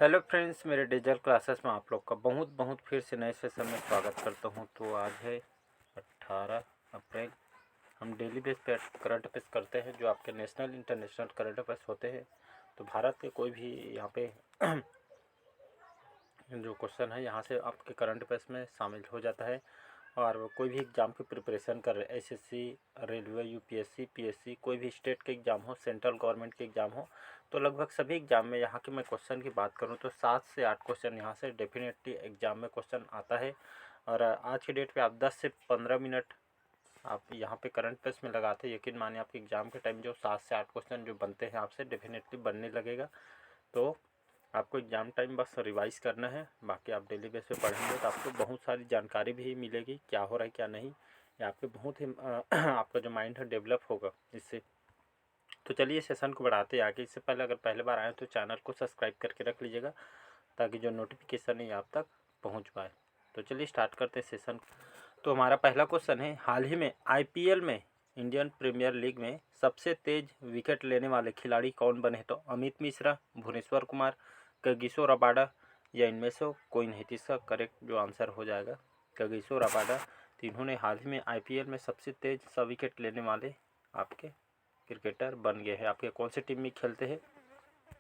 Hello friends, मेरे digital classes में आप लोग का बहुत बहुत फिर से नए सेशन में स्वागत करता हूं। तो आज है 18 अप्रैल। हम डेली बेस पे करंट अफेयर्स करते हैं जो आपके नेशनल इंटरनेशनल करंट अफेयर्स होते हैं। तो भारत के कोई भी यहाँ पे जो क्वेश्चन है यहाँ से आपके करंट अफेयर्स में शामिल हो जाता है। और कोई भी एग्ज़ाम की प्रिपरेशन कर रहे, एसएससी, रेलवे, यूपीएससी, पीएससी, कोई भी स्टेट के एग्ज़ाम हो, सेंट्रल गवर्नमेंट के एग्ज़ाम हो, तो लगभग सभी एग्ज़ाम में यहाँ के मैं क्वेश्चन की बात करूँ तो 7 से 8 क्वेश्चन यहाँ से डेफिनेटली एग्ज़ाम में क्वेश्चन आता है। और आज की डेट पे आप 10 से 15 मिनट आप यहाँ पे करंट अफेयर्स में लगाते हैं, यकीन मानिए आपके एग्ज़ाम के टाइम जो 7 से 8 क्वेश्चन जो बनते हैं आपसे डेफिनेटली बनने लगेगा। तो आपको एग्ज़ाम टाइम बस रिवाइज़ करना है, बाकी आप डेली बेस पे पढ़ेंगे तो आपको बहुत सारी जानकारी भी मिलेगी, क्या हो रहा है क्या नहीं। ये आपके बहुत ही आपका जो माइंड है डेवलप होगा इससे। तो चलिए सेशन को बढ़ाते हैं आगे। इससे पहले अगर पहली बार आए तो चैनल को सब्सक्राइब करके रख लीजिएगा ताकि जो नोटिफिकेशन है आप तक पहुँच पाए। तो चलिए स्टार्ट करते हैं सेशन। तो हमारा पहला क्वेश्चन है, हाल ही में आईपीएल में, इंडियन प्रीमियर लीग में सबसे तेज विकेट लेने वाले खिलाड़ी कौन बने? तो अमित मिश्रा, भुवनेश्वर कुमार, कगिसो रबाडा या इनमें से कोई नहीं। तो इसका करेक्ट जो आंसर हो जाएगा कगिसो रबाडा। तो इन्होंने हाल ही में आईपीएल में सबसे तेज 100 विकेट लेने वाले आपके क्रिकेटर बन गए हैं। आपके कौन से टीम में खेलते हैं?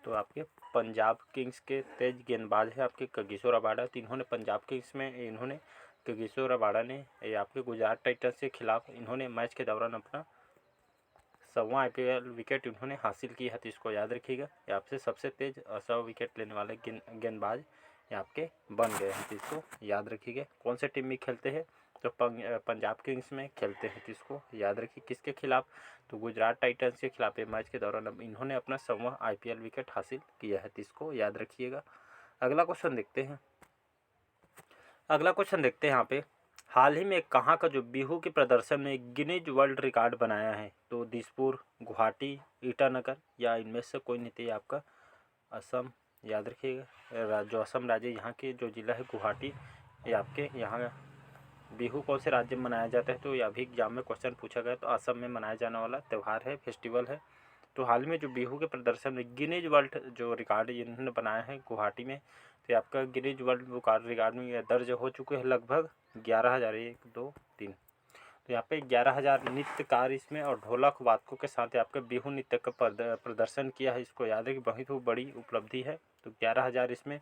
तो आपके पंजाब किंग्स के तेज गेंदबाज है आपके कगिसो रबाडा। तो इन्होंने पंजाब किंग्स में इन्होंने कगिसो रबाडा ने ये आपके गुजरात टाइटंस के खिलाफ इन्होंने मैच के दौरान अपना 100वां आईपीएल विकेट इन्होंने हासिल किया है। तो इसको याद रखिएगा, ये आपसे सबसे तेज 100 विकेट लेने वाले गेंदबाज ये आपके बन गए हैं। तो इसको याद रखिएगा। कौन से टीम में खेलते हैं? तो पंजाब किंग्स में खेलते हैं। तो इसको याद रखिए। किसके खिलाफ? तो गुजरात टाइटंस के खिलाफ मैच के दौरान अब इन्होंने अपना 100वां आईपीएल विकेट हासिल किया है। तो इसको याद रखिएगा। अगला क्वेश्चन देखते हैं। यहाँ पे, हाल ही में कहाँ का जो बिहू के प्रदर्शन में गिनीज वर्ल्ड रिकॉर्ड बनाया है? तो दिसपुर, गुवाहाटी, ईटानगर या इनमें से कोई नहीं। तो आपका असम, याद रखिएगा। जो असम राज्य यहाँ के जो ज़िला है गुवाहाटी, ये आपके यहाँ बिहू कौन से राज्य में मनाया जाता है? तो ये अभी एग्जाम में क्वेश्चन पूछा गया। तो असम में मनाया जाने वाला त्यौहार है, फेस्टिवल है। तो हाल में जो बिहू के प्रदर्शन में गिनीज वर्ल्ड जो रिकॉर्ड इन्होंने बनाया है गुवाहाटी में, तो आपका गिनीज वर्ल्ड रिकॉर्ड में ये दर्ज हो चुके हैं लगभग 11,000, 1, 2, 3। तो यहाँ पे 11,000 नृत्यकार इसमें और ढोलक वादकों के साथ आपका बिहू नृत्य का प्रदर्शन किया है। इसको याद है कि बहुत बड़ी उपलब्धि है। तो 11,000 इसमें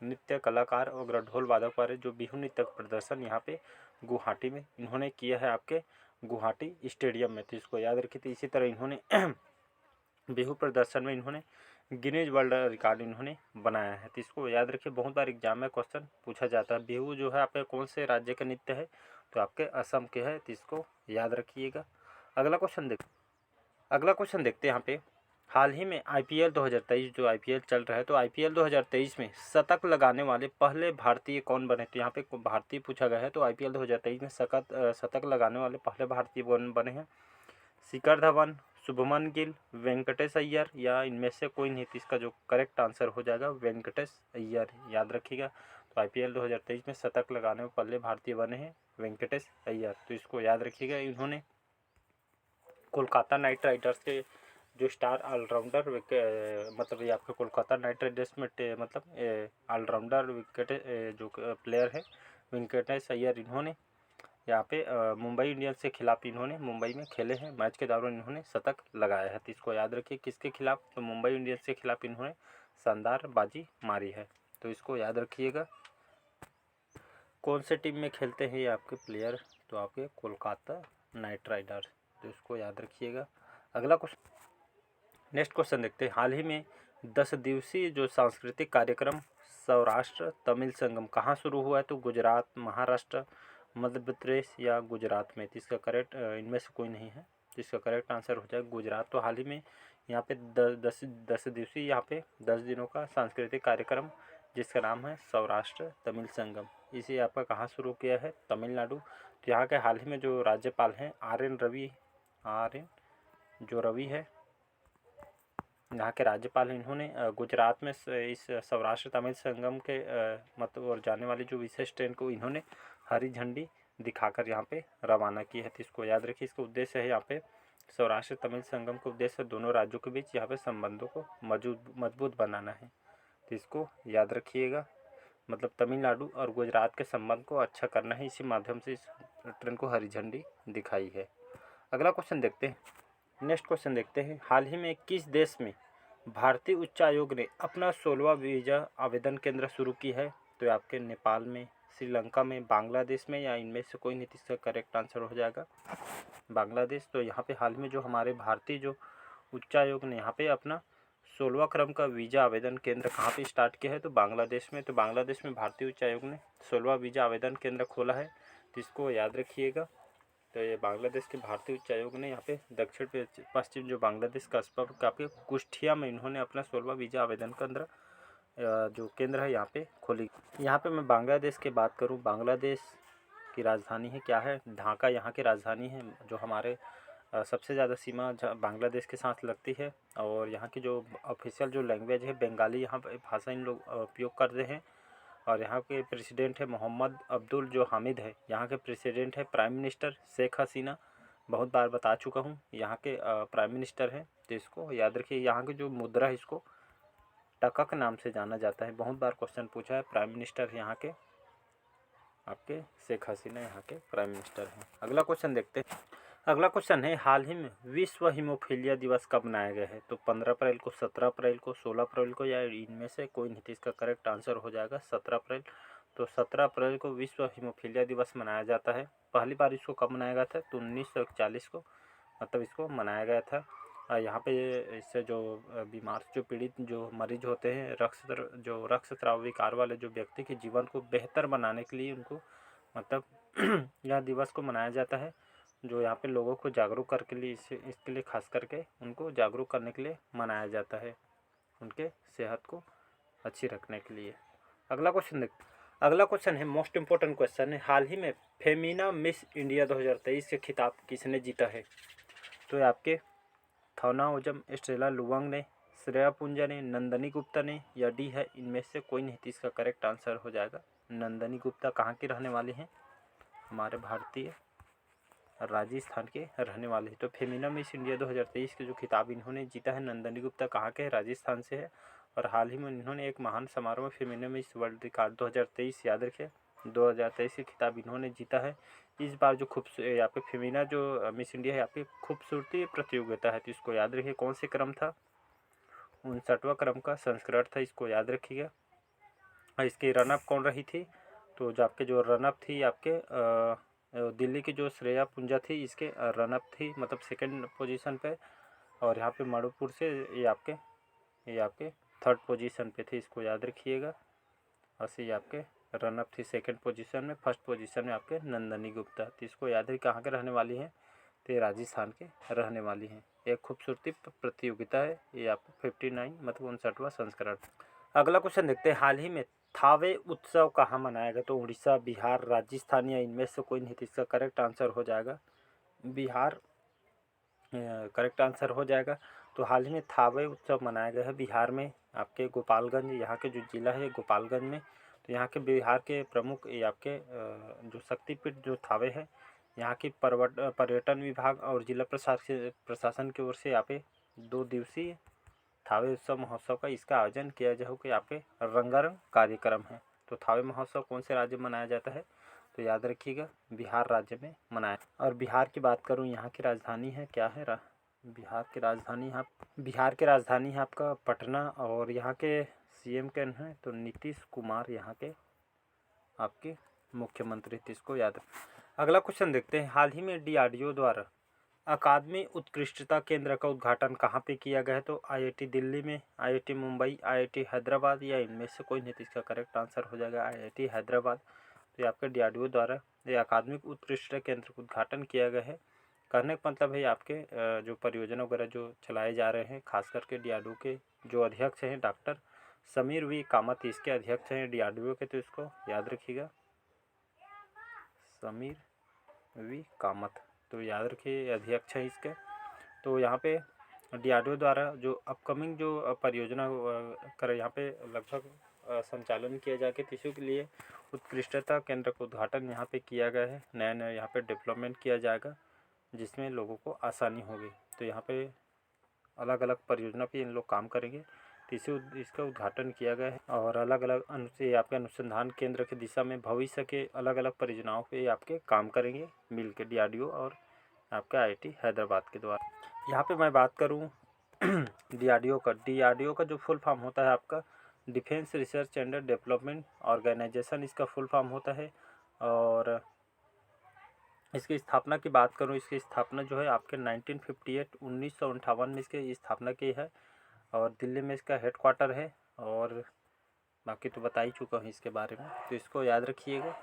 नृत्य कलाकार और ढोल वादक वाले जो बिहू नृत्य का प्रदर्शन यहाँ पे गुवाहाटी में इन्होंने किया है आपके गुवाहाटी स्टेडियम में। तो इसको याद रखिए। तो इसी तरह इन्होंने बिहू प्रदर्शन में इन्होंने गिनीज वर्ल्ड रिकॉर्ड इन्होंने बनाया है। तो इसको याद रखिए। बहुत बार एग्जाम में क्वेश्चन पूछा जाता है। बिहू जो है आपके कौन से राज्य का नृत्य है? तो आपके असम के है। तो इसको याद रखिएगा। अगला क्वेश्चन देखते हैं यहाँ पे, हाल ही में आईपीएल 2023 जो आईपीएल चल रहा है, तो आईपीएल 2023 में शतक लगाने वाले पहले भारतीय कौन बने? तो यहाँ पे भारतीय पूछा गया है। तो आईपीएल 2023 में शतक लगाने वाले पहले भारतीय बने हैं शिखर धवन, शुभमन गिल, वेंकटेश अय्यर या इनमें से कोई नहीं। इसका जो करेक्ट आंसर हो जाएगा वेंकटेश अय्यर, याद रखिएगा। तो आईपीएल 2023 में शतक लगाने में पहले भारतीय बने हैं वेंकटेश अय्यर। तो इसको याद रखिएगा। इन्होंने कोलकाता नाइट राइडर्स के जो स्टार ऑलराउंडर मतलब ये आपके कोलकाता नाइट राइडर्स में मतलब ऑलराउंडर विकेट जो प्लेयर है वेंकटेश अय्यर, इन्होंने यहाँ पे मुंबई इंडियंस के खिलाफ इन्होंने मुंबई में खेले हैं। मैच के दौरान इन्होंने शतक लगाया है। तो इसको याद रखिए। किसके खिलाफ? तो मुंबई इंडियंस के खिलाफ इन्होंने शानदार बाजी मारी है। तो इसको याद रखिएगा। कौन से टीम में खेलते हैं ये आपके प्लेयर? तो आपके कोलकाता नाइट राइडर्स। तो इसको याद रखिएगा। अगला क्वेश्चन, नेक्स्ट क्वेश्चन देखते हैं। हाल ही में 10 दिवसीय जो सांस्कृतिक कार्यक्रम सौराष्ट्र तमिल संगम कहाँ शुरू हुआ है? तो गुजरात, महाराष्ट्र, मध्य प्रदेश या गुजरात में। तो इसका करेक्ट इनमें से कोई नहीं है। तो इसका करेक्ट आंसर हो जाएगा गुजरात। तो हाल ही में यहाँ पे 10 दिवसीय यहाँ पे 10 दिनों का सांस्कृतिक कार्यक्रम जिसका नाम है सौराष्ट्र तमिल संगम, इसे आपका कहाँ शुरू किया है? तमिलनाडु। तो यहाँ के हाल ही में जो राज्यपाल हैं आर एन जो रवि है, यहाँ के राज्यपाल इन्होंने गुजरात में इस सौराष्ट्र तमिल संगम के मतलब और जाने वाली जो विशेष ट्रेन को इन्होंने हरी झंडी दिखाकर यहाँ पे रवाना की है। तो इसको याद रखिए। इसका उद्देश्य है यहाँ पे सौराष्ट्र तमिल संगम का उद्देश्य दोनों राज्यों के बीच यहाँ पे संबंधों को मजबूत बनाना है। तो इसको याद रखिएगा। मतलब तमिलनाडु और गुजरात के संबंध को अच्छा करना है, इसी माध्यम से इस ट्रेन को हरी झंडी दिखाई है। अगला क्वेश्चन देखते हैं। नेक्स्ट क्वेश्चन देखते हैं। हाल ही में किस देश में भारतीय उच्च आयोग ने अपना 16वां वीज़ा आवेदन केंद्र शुरू की है? तो आपके नेपाल में, श्रीलंका में, बांग्लादेश में, या इनमें से कोई नहीं? इसका करेक्ट आंसर हो जाएगा बांग्लादेश। तो यहाँ पे हाल में जो हमारे भारतीय जो उच्च आयोग ने यहाँ पे अपना 16वां क्रम का वीज़ा आवेदन केंद्र कहाँ पे स्टार्ट किया है? तो बांग्लादेश में। तो बांग्लादेश में भारतीय उच्च आयोग ने 16वां वीज़ा आवेदन केंद्र खोला है, तो इसको याद रखिएगा। तो ये बांग्लादेश के भारतीय उच्च आयोग ने यहाँ पे दक्षिण पश्चिम जो बांग्लादेश का काफ़ी कुष्ठिया में इन्होंने अपना 16वां वीज़ा आवेदन केंद्र जो केंद्र है यहाँ पे खोली। यहाँ पे मैं बांग्लादेश की बात करूँ, बांग्लादेश की राजधानी है क्या है? ढाका यहाँ की राजधानी है, जो हमारे सबसे ज़्यादा सीमा बांग्लादेश के साथ लगती है। और यहाँ की जो ऑफिशियल जो लैंग्वेज है बंगाली, यहाँ पर भाषा इन लोग उपयोग करते हैं। और यहाँ के प्रेसिडेंट है मोहम्मद अब्दुल जो हामिद है, यहाँ के प्रेसिडेंट है। प्राइम मिनिस्टर शेख हसीना, बहुत बार बता चुका हूँ, यहाँ के प्राइम मिनिस्टर हैं। तो इसको याद रखिए। यहाँ की जो मुद्रा है इसको टकक नाम से जाना जाता है, बहुत बार क्वेश्चन पूछा है। प्राइम मिनिस्टर यहाँ के आपके शेख हसीना यहाँ के प्राइम मिनिस्टर हैं। अगला क्वेश्चन देखते हैं। अगला क्वेश्चन है, हाल ही में विश्व हीमोफीलिया दिवस कब मनाया गया है? तो 15 अप्रैल को, 17 अप्रैल को, 16 अप्रैल को, या इनमें से कोई नहीं? इसका करेक्ट आंसर हो जाएगा 17 अप्रैल। तो 17 अप्रैल को विश्व हीमोफीलिया दिवस मनाया जाता है। पहली बार इसको कब मनाया गया था? तो 1941 को मतलब इसको मनाया गया था। यहाँ पे इससे जो बीमार जो पीड़ित जो मरीज होते हैं, रक्तस्राव विकार वाले जो व्यक्ति के जीवन को बेहतर बनाने के लिए उनको मतलब यह दिवस को मनाया जाता है, जो यहाँ पे लोगों को जागरूक करके लिए इसके लिए खास करके उनको जागरूक करने के लिए मनाया जाता है, उनके सेहत को अच्छी रखने के लिए। अगला क्वेश्चन देखते हैं। अगला क्वेश्चन है मोस्ट इम्पोर्टेंट क्वेश्चन है, हाल ही में फेमिना मिस इंडिया 2023 के खिताब किसने जीता है? तो आपके थौनाओजम एस्ट्रेला लुवांग ने, श्रेया पुंजा ने, नंदनी गुप्ता ने, या डी है इनमें से कोई नहीं? इसका करेक्ट आंसर हो जाएगा नंदनी गुप्ता। कहाँ की रहने वाली हैं? हमारे भारतीय राजस्थान के रहने वाले हैं। तो फेमिना मिस इंडिया 2023 के जो खिताब इन्होंने जीता है, नंदनी गुप्ता कहाँ के है? राजस्थान से है। और हाल ही में इन्होंने एक महान समारोह में फेमिना मिस वर्ल्ड रिकॉर्ड 2023, याद रखिए 2023 के खिताब इन्होंने जीता है। इस बार जो यहाँ पे फेमिना जो मिस इंडिया है यहाँ पे खूबसूरती प्रतियोगिता है, तो इसको याद रखिए। कौन से क्रम था? 59वां क्रम का संस्करण था, इसको याद रखिएगा। और इसकी रनअप कौन रही थी? तो जो आपके जो रनअप थी आपके दिल्ली की जो श्रेया पुंजा थी, इसके रनअप थी, मतलब सेकंड पोजीशन पे। और यहाँ पे मणिपुर से ये आपके थर्ड पोजीशन पे थे, इसको याद रखिएगा। और ये आपके रनअप थी सेकंड पोजीशन में। फर्स्ट पोजीशन में आपके नंदनी गुप्ता, तो इसको याद रखिए। कहाँ के रहने वाली हैं? तो राजस्थान के रहने वाली हैं। एक खूबसूरती प्रतियोगिता है ये, आपको 59 मतलब 59वां संस्करण। अगला क्वेश्चन देखते हैं। हाल ही में थावे उत्सव कहाँ मनाया गया? तो उड़ीसा, बिहार, राजस्थान, या इनमें से कोई नहीं? इसका करेक्ट आंसर हो जाएगा बिहार, करेक्ट आंसर हो जाएगा। तो हाल ही में थावे उत्सव मनाया गया है बिहार में, आपके गोपालगंज, यहाँ के जो जिला है गोपालगंज में। तो यहाँ के बिहार के प्रमुख ये आपके जो शक्तिपीठ जो थावे है, यहाँ की पर्यटन विभाग और जिला प्रशासन की ओर से यहाँ पे 2 दिवसीय थावे उत्सव महोत्सव का इसका आयोजन किया जो कि आपके रंगारंग कार्यक्रम है। तो थावे महोत्सव कौन से राज्य में मनाया जाता है? तो याद रखिएगा बिहार राज्य में मनाया। और बिहार की बात करूं, यहाँ की राजधानी है क्या है? बिहार की राजधानी है आपका पटना। और यहाँ के सीएम कौन है? तो नीतीश कुमार यहाँ के आपके मुख्यमंत्री थे, इसको याद। अगला क्वेश्चन देखते हैं। हाल ही में डीआरडीओ द्वारा अकादमी उत्कृष्टता केंद्र का उद्घाटन कहाँ पे किया गया है? तो आईआईटी दिल्ली में, आईआईटी मुंबई, आईआईटी हैदराबाद, या इनमें से कोई नहीं? इसका करेक्ट आंसर हो जाएगा आईआईटी हैदराबाद। तो ये आपके डीआरडीओ द्वारा ये अकादमिक उत्कृष्टता केंद्र का उद्घाटन किया गया है। कहने का मतलब है आपके जो परियोजना वगैरह जो चलाए जा रहे हैं, खास करके डीआरडीओ के जो अध्यक्ष हैं डॉक्टर समीर वी कामत, इसके अध्यक्ष हैं डीआरडीओ के, तो इसको याद रखिएगा समीर वी कामत। तो याद रखिए अध्यक्ष है इसके। तो यहाँ पे डीआरडीओ द्वारा जो अपकमिंग जो परियोजना कर यहाँ पे लगभग संचालन किया जाके इसी के लिए उत्कृष्टता केंद्र का उद्घाटन यहाँ पे किया गया है। नया नया यहाँ पे डेवलपमेंट किया जाएगा जिसमें लोगों को आसानी होगी। तो यहाँ पे अलग अलग परियोजना पे इन लोग काम करेंगे। तो इसका उद्घाटन किया गया है और अलग अलग आपके अनुसंधान केंद्र की दिशा में भविष्य के अलग अलग परियोजनाओं पे आपके काम करेंगे मिल के DRDO और आपका IIT हैदराबाद के द्वारा। यहाँ पे मैं बात करूँ DRDO का जो फुल फॉर्म होता है आपका defence research and development organisation इसका फुल फॉर्म होता है। और इसकी स्थापना की बात करूँ, इसकी स्थापना जो है आपके 1958 में इसकी स्थापना की है और दिल्ली में इसका हेडक्वार्टर है। और बाकी तो बता ही चुका हूँ इसके बारे में, तो इसको याद रखिएगा।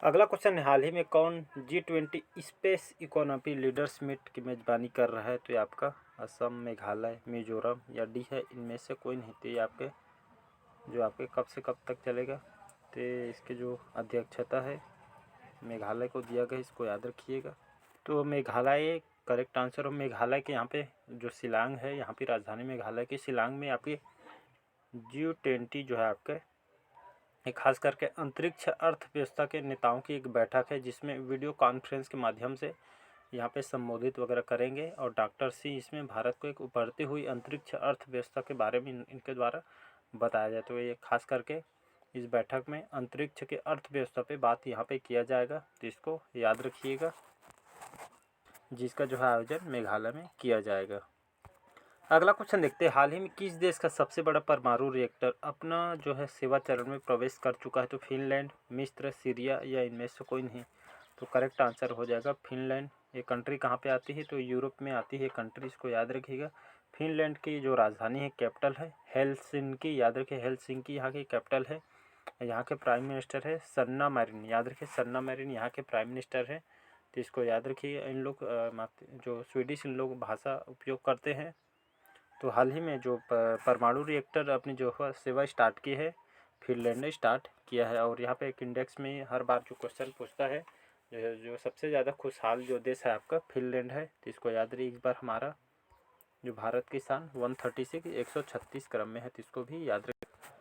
अगला क्वेश्चन, हाल ही में कौन G20 space economy leaders meet की मेज़बानी कर रहा है? तो ये आपका असम, मेघालय, मिजोरम या डी है, इनमें से कोई नहीं। तो ये आपके जो आपके कब से कब तक चलेगा, तो इसके जो अध्यक्षता है मेघालय को दिया गया, इसको याद रखिएगा। तो मेघालय करेक्ट आंसर हो। मेघालय के यहाँ पे जो शिलांग है, यहाँ पे राजधानी मेघालय की शिलांग में आपकी G20 जो है आपके खास करके अंतरिक्ष अर्थव्यवस्था के नेताओं की एक बैठक है, जिसमें वीडियो कॉन्फ्रेंस के माध्यम से यहाँ पे संबोधित वगैरह करेंगे। और डॉक्टर सी इसमें भारत को एक उभरती हुई अंतरिक्ष अर्थव्यवस्था के बारे में इनके द्वारा बताया जाए। तो ये खास करके इस बैठक में अंतरिक्ष के अर्थव्यवस्था पे बात यहाँ पे किया जाएगा, तो इसको याद रखिएगा, जिसका जो है आयोजन मेघालय में किया जाएगा। अगला क्वेश्चन देखते हैं, हाल ही में किस देश का सबसे बड़ा परमाणु रिएक्टर अपना जो है सेवा चरण में प्रवेश कर चुका है? तो फिनलैंड, मिस्र, सीरिया या इनमें से कोई नहीं। तो करेक्ट आंसर हो जाएगा फिनलैंड। ये कंट्री कहाँ पे आती है? तो यूरोप में आती है कंट्री, इसको याद रखिएगा। फिनलैंड की जो राजधानी है, कैपिटल है हेलसिंकी, याद रखिए हेलसिंकी यहाँ की कैपिटल है। यहाँ के प्राइम मिनिस्टर है सन्ना मैरिन, याद रखिए सन्ना मैरिन यहाँ के प्राइम मिनिस्टर है, तो इसको याद रखिए। इन लोग जो स्वीडिश इन लोग भाषा उपयोग करते हैं। तो हाल ही में जो परमाणु रिएक्टर अपनी जो सेवा स्टार्ट की है, फिनलैंड ने स्टार्ट किया है। और यहाँ पे एक इंडेक्स में हर बार जो क्वेश्चन पूछता है, जो सबसे ज़्यादा खुशहाल जो देश है आपका फिनलैंड है, तो इसको याद रखिए। इस बार हमारा जो भारत की स्थान 136 136 क्रम में है, तो इसको भी याद रखिए।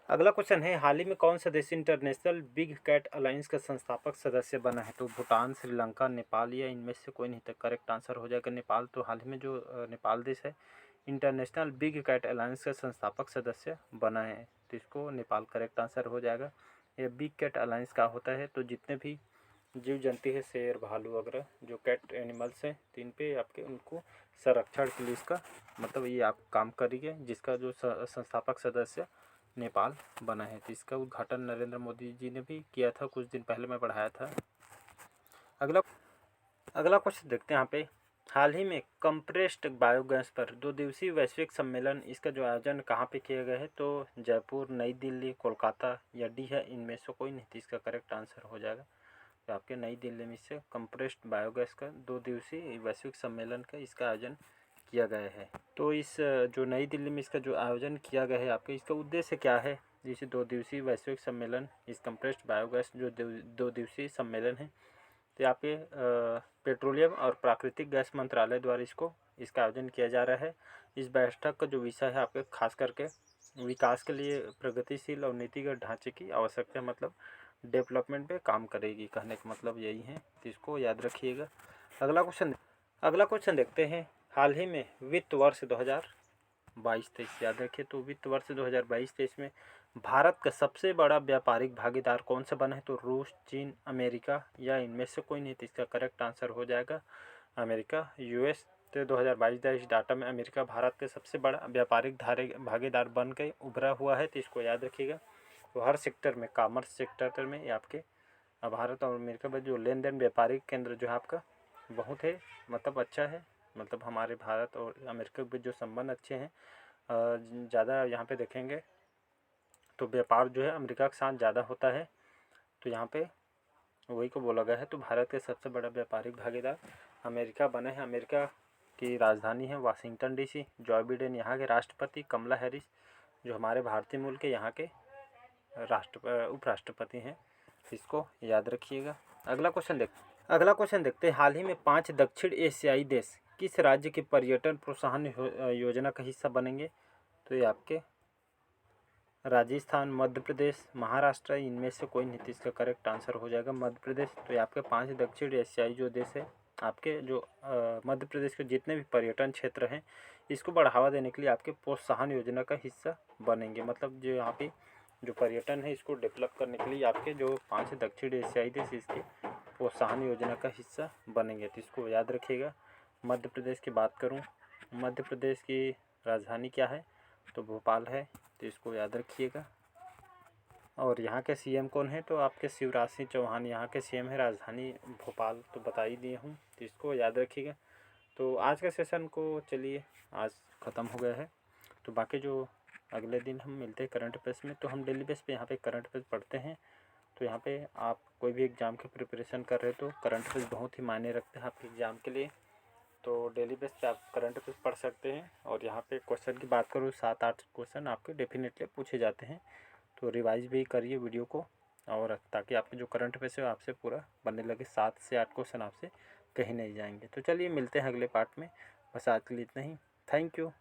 अगला क्वेश्चन है, हाल ही में कौन सा देश इंटरनेशनल बिग कैट अलायंस का संस्थापक सदस्य बना है? तो भूटान, श्रीलंका, नेपाल या इनमें से कोई नहीं। तो करेक्ट आंसर हो जाएगा नेपाल। तो हाल ही में जो नेपाल देश है इंटरनेशनल बिग कैट अलायंस का संस्थापक सदस्य बना है, तो इसको नेपाल करेक्ट आंसर हो जाएगा। ये बिग कैट अलायंस का होता है, तो जितने भी जीव जंतु है, शेर, भालू वगैरह जो कैट एनिमल्स हैं, तो इन पे आपके उनको संरक्षण के लिए इसका मतलब ये आप काम करिए, जिसका जो संस्थापक सदस्य नेपाल बना है। तो इसका उद्घाटन नरेंद्र मोदी जी ने भी किया था, कुछ दिन पहले मैं पढ़ाया था। अगला क्वेश्चन देखते हैं यहाँ पे, हाल ही में कंप्रेस्ड बायोगैस पर 2 दिवसीय वैश्विक सम्मेलन, इसका जो आयोजन कहाँ पे किया गया है? तो जयपुर, नई दिल्ली, कोलकाता या डी है, इनमें से कोई नहीं। तो इसका करेक्ट आंसर हो जाएगा तो आपके नई दिल्ली में इससे कंप्रेस्ड बायोगैस का 2 दिवसीय वैश्विक सम्मेलन का इसका आयोजन किया गया है। तो इस जो नई दिल्ली में इसका जो आयोजन किया गया है आपके, इसका उद्देश्य क्या है? जैसे 2 दिवसीय वैश्विक सम्मेलन, इस कंप्रेस्ड बायोगैस जो 2 दिवसीय सम्मेलन है, तो आपके पेट्रोलियम और प्राकृतिक गैस मंत्रालय द्वारा इसका आयोजन किया जा रहा है। इस बैठक का जो विषय है आपके खास करके विकास के लिए प्रगतिशील और नीतिगत ढांचे की आवश्यकता, मतलब डेवलपमेंट पे काम करेगी, कहने का मतलब यही है, तो इसको याद रखिएगा। अगला क्वेश्चन देखते हैं, हाल ही में वित्त वर्ष 2022-23 याद रखिए। तो वित्त वर्ष 2022-23 में भारत का सबसे बड़ा व्यापारिक भागीदार कौन सा बना है? तो रूस, चीन, अमेरिका या इनमें से कोई नहीं। तो इसका करेक्ट आंसर हो जाएगा अमेरिका, US। तो 2022-23 डाटा में अमेरिका भारत के सबसे बड़ा व्यापारिक भागीदार बन के उभरा हुआ है, तो इसको याद रखिएगा। तो हर सेक्टर में, कॉमर्स सेक्टर में आपके भारत और अमेरिका में जो लेन देन व्यापारिक केंद्र जो है आपका बहुत है, मतलब अच्छा है, मतलब हमारे भारत और अमेरिका के बीच जो संबंध अच्छे हैं, ज़्यादा यहाँ पे देखेंगे तो व्यापार जो है अमेरिका के साथ ज़्यादा होता है, तो यहाँ पे वही को बोला गया है। तो भारत के सबसे बड़ा व्यापारिक भागीदार अमेरिका बने हैं। अमेरिका की राजधानी है वाशिंगटन DC। जॉय बिडेन यहाँ के राष्ट्रपति, कमला हैरिस जो हमारे भारतीय मूल के यहाँ के उपराष्ट्रपति हैं, इसको याद रखिएगा। अगला क्वेश्चन देखते हैं, हाल ही में 5 दक्षिण एशियाई देश किस राज्य की पर्यटन प्रोत्साहन योजना का हिस्सा बनेंगे? तो ये आपके राजस्थान, मध्य प्रदेश, महाराष्ट्र, इनमें से कोई नहीं। इसका करेक्ट आंसर हो जाएगा मध्य प्रदेश। तो ये आपके 5 दक्षिण एशियाई जो देश है आपके, जो मध्य प्रदेश के जितने भी पर्यटन क्षेत्र हैं, इसको बढ़ावा देने के लिए आपके प्रोत्साहन योजना का हिस्सा बनेंगे। मतलब जो यहाँ पे जो पर्यटन है इसको डेवलप करने के लिए आपके जो 5 दक्षिण एशियाई देश इसके प्रोत्साहन योजना का हिस्सा बनेंगे, तो इसको याद रखिएगा। मध्य प्रदेश की बात करूँ, मध्य प्रदेश की राजधानी क्या है, तो भोपाल है, तो इसको याद रखिएगा। और यहाँ के सीएम कौन है, तो आपके शिवराज सिंह चौहान यहाँ के सीएम है। राजधानी भोपाल तो बता ही दिए हूँ, तो इसको याद रखिएगा। तो आज का सेशन को चलिए आज ख़त्म हो गया है। तो बाकी जो अगले दिन हम मिलते हैं करंट अफेयर्स में, तो हम डेली बेस पे यहाँ पे करंट अफेयर्स पढ़ते हैं। तो यहाँ पे आप कोई भी एग्ज़ाम की प्रिपरेशन कर रहे हो तो करंट अफेयर्स बहुत ही मायने रखते हैं आपके एग्ज़ाम के लिए। तो डेली बेस पे आप करंट अफेयर्स पढ़ सकते हैं। और यहाँ पे क्वेश्चन की बात करूँ 7-8 क्वेश्चन आपके डेफिनेटली पूछे जाते हैं। तो रिवाइज भी करिए वीडियो को, और ताकि आपके जो करंट अफेयर्स है आपसे पूरा बनने लगे। 7 से 8 क्वेश्चन आपसे कहीं नहीं जाएंगे। तो चलिए मिलते हैं अगले पार्ट में। बस आज के लिए इतना ही। Thank you.